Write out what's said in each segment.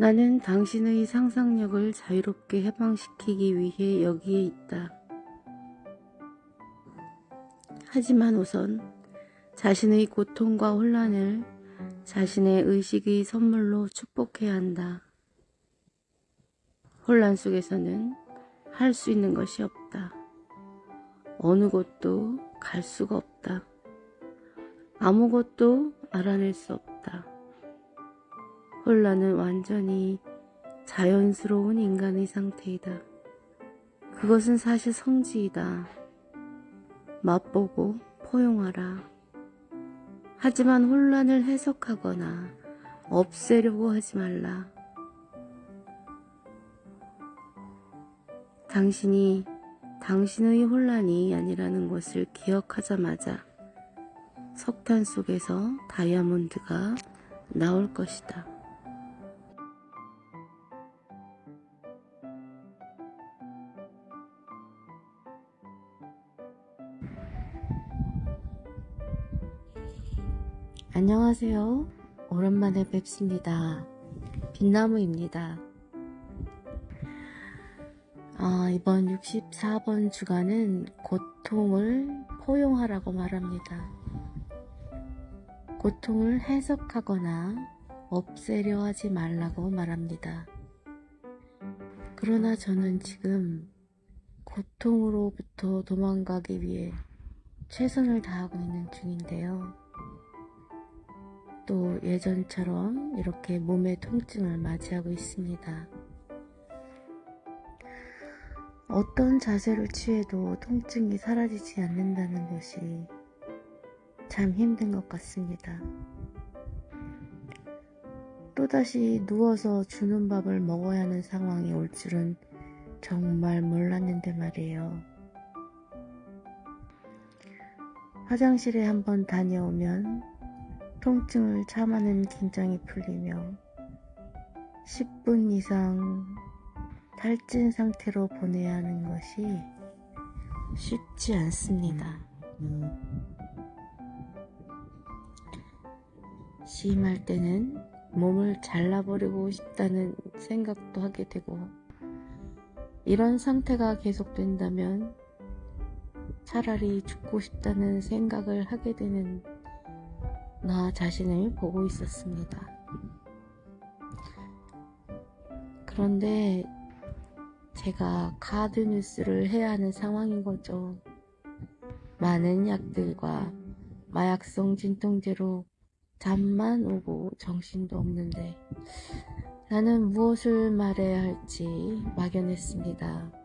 나는 당신의 상상력을 자유롭게 해방시키기 위해 여기에 있다. 하지만 우선 자신의 고통과 혼란을 자신의 의식의 선물로 축복해야 한다. 혼란 속에서는 할 수 있는 것이 없다. 어느 곳도 갈 수가 없다. 아무것도 알아낼 수 없다. 혼란은 완전히 자연스러운 인간의 상태이다. 그것은 사실 성지이다. 맛보고 포용하라. 하지만 혼란을 해석하거나 없애려고 하지 말라. 당신이 당신의 혼란이 아니라는 것을 기억하자마자 석탄 속에서 다이아몬드가 나올 것이다. 안녕하세요. 오랜만에 뵙습니다. 빛나무입니다. 이번 64번 주간은 고통을 포용하라고 말합니다. 고통을 해석하거나 없애려 하지 말라고 말합니다. 그러나 저는 지금 고통으로부터 도망가기 위해 최선을 다하고 있는 중인데요. 또 예전처럼 이렇게 몸의 통증을 맞이하고 있습니다. 어떤 자세를 취해도 통증이 사라지지 않는다는 것이 참 힘든 것 같습니다. 또다시 누워서 주는 밥을 먹어야 하는 상황이 올 줄은 정말 몰랐는데 말이에요. 화장실에 한번 다녀오면 통증을 참아낸 긴장이 풀리며 10분 이상 탈진 상태로 보내야 하는 것이 쉽지 않습니다. 심할 때는 몸을 잘라버리고 싶다는 생각도 하게 되고, 이런 상태가 계속된다면 차라리 죽고 싶다는 생각을 하게 되는 나 자신을 보고 있었습니다. 그런데 제가 카드 뉴스를 해야 하는 상황인 거죠. 많은 약들과 마약성 진통제로 잠만 오고 정신도 없는데 나는 무엇을 말해야 할지 막연했습니다.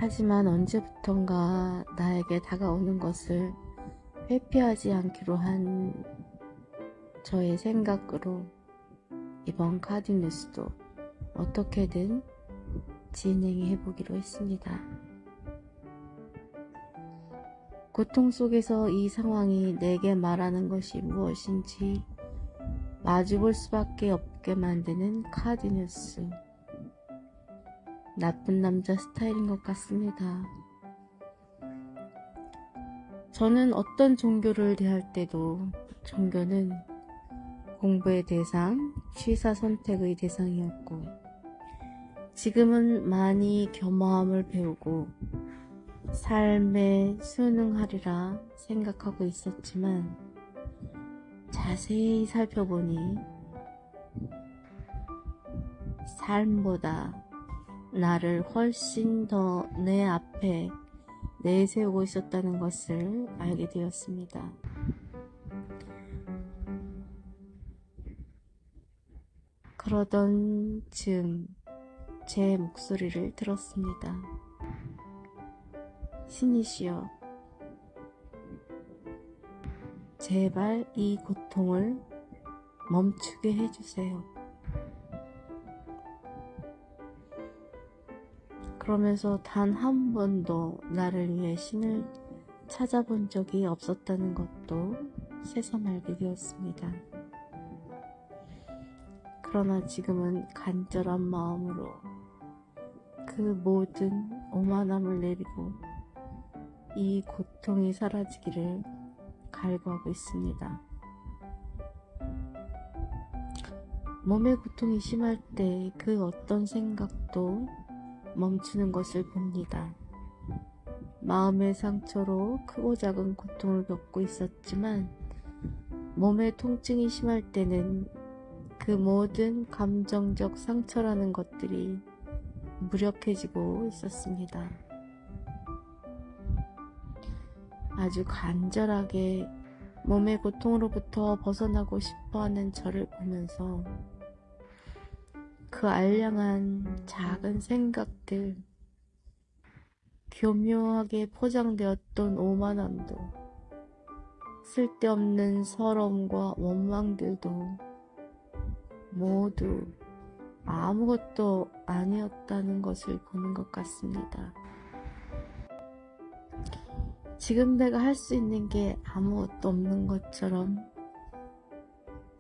하지만 언제부턴가 나에게 다가오는 것을 회피하지 않기로 한 저의 생각으로 이번 카드 뉴스도 어떻게든 진행해 보기로 했습니다. 고통 속에서 이 상황이 내게 말하는 것이 무엇인지 마주볼 수밖에 없게 만드는 카드 뉴스. 나쁜 남자 스타일인 것 같습니다. 저는 어떤 종교를 대할 때도 종교는 공부의 대상, 취사 선택의 대상이었고, 지금은 많이 겸허함을 배우고 삶에 순응하리라 생각하고 있었지만 자세히 살펴보니 삶보다 나를 훨씬 더 내 앞에 내세우고 있었다는 것을 알게 되었습니다. 그러던 즈음 제 목소리를 들었습니다. 신이시여, 제발 이 고통을 멈추게 해주세요. 그러면서 단 한 번도 나를 위해 신을 찾아본 적이 없었다는 것도 새삼 알게 되었습니다. 그러나 지금은 간절한 마음으로 그 모든 오만함을 내리고 이 고통이 사라지기를 갈구하고 있습니다. 몸의 고통이 심할 때 그 어떤 생각도 멈추는 것을 봅니다. 마음의 상처로 크고 작은 고통을 겪고 있었지만 몸의 통증이 심할 때는 그 모든 감정적 상처라는 것들이 무력해지고 있었습니다. 아주 간절하게 몸의 고통으로부터 벗어나고 싶어하는 저를 보면서 그 알량한 작은 생각들, 교묘하게 포장되었던 오만함도, 쓸데없는 서러움과 원망들도 모두 아무것도 아니었다는 것을 보는 것 같습니다. 지금 내가 할 수 있는 게 아무것도 없는 것처럼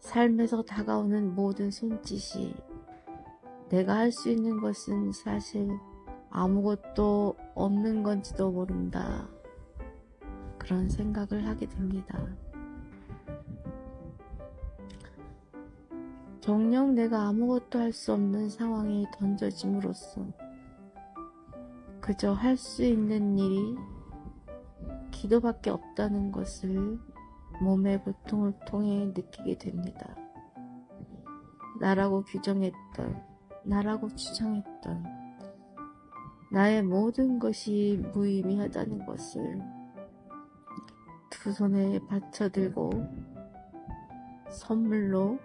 삶에서 다가오는 모든 손짓이 내가 할 수 있는 것은 사실 아무것도 없는 건지도 모른다. 그런 생각을 하게 됩니다. 정녕 내가 아무것도 할 수 없는 상황에 던져짐으로써 그저 할 수 있는 일이 기도밖에 없다는 것을 몸의 고통을 통해 느끼게 됩니다. 나라고 규정했던, 나라고 주장했던 나의 모든 것이 무의미하다는 것을 두 손에 받쳐들고 선물로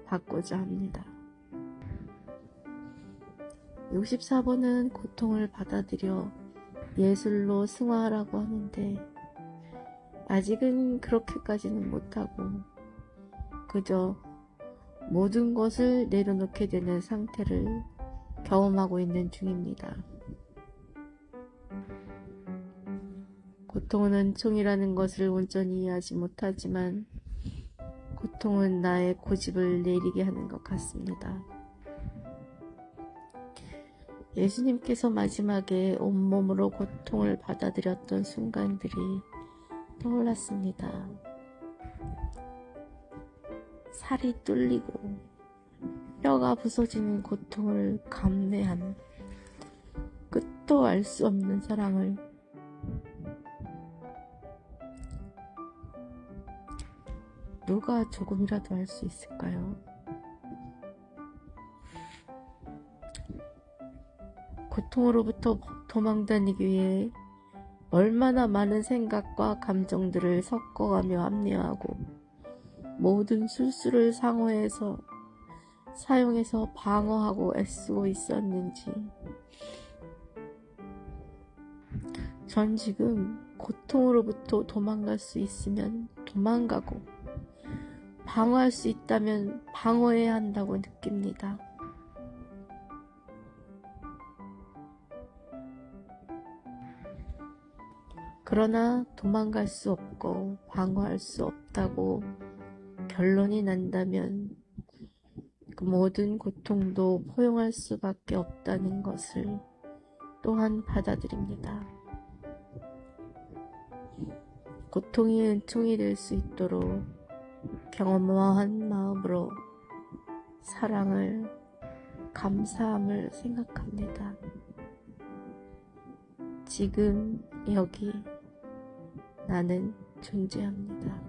받고자 합니다. 64번은 고통을 받아들여 예술로 승화하라고 하는데 아직은 그렇게까지는 못하고 그저 모든 것을 내려놓게 되는 상태를 경험하고 있는 중입니다. 고통은 은총이라는 것을 온전히 이해하지 못하지만 고통은 나의 고집을 내리게 하는 것 같습니다. 예수님께서 마지막에 온몸으로 고통을 받아들였던 순간들이 떠올랐습니다. 살이 뚫리고 뼈가 부서지는 고통을 감내한 끝도 알 수 없는 사랑을 누가 조금이라도 알 수 있을까요? 고통으로부터 도망다니기 위해 얼마나 많은 생각과 감정들을 섞어가며 합리화하고 모든 술수를 사용해서 방어하고 애쓰고 있었는지. 전 지금 고통으로부터 도망갈 수 있으면 도망가고 방어할 수 있다면 방어해야 한다고 느낍니다. 그러나 도망갈 수 없고 방어할 수 없다고 결론이 난다면 그 모든 고통도 포용할 수밖에 없다는 것을 또한 받아들입니다. 고통이 은총이 될 수 있도록 경험한 마음으로 사랑을, 감사함을 생각합니다. 지금 여기 나는 존재합니다.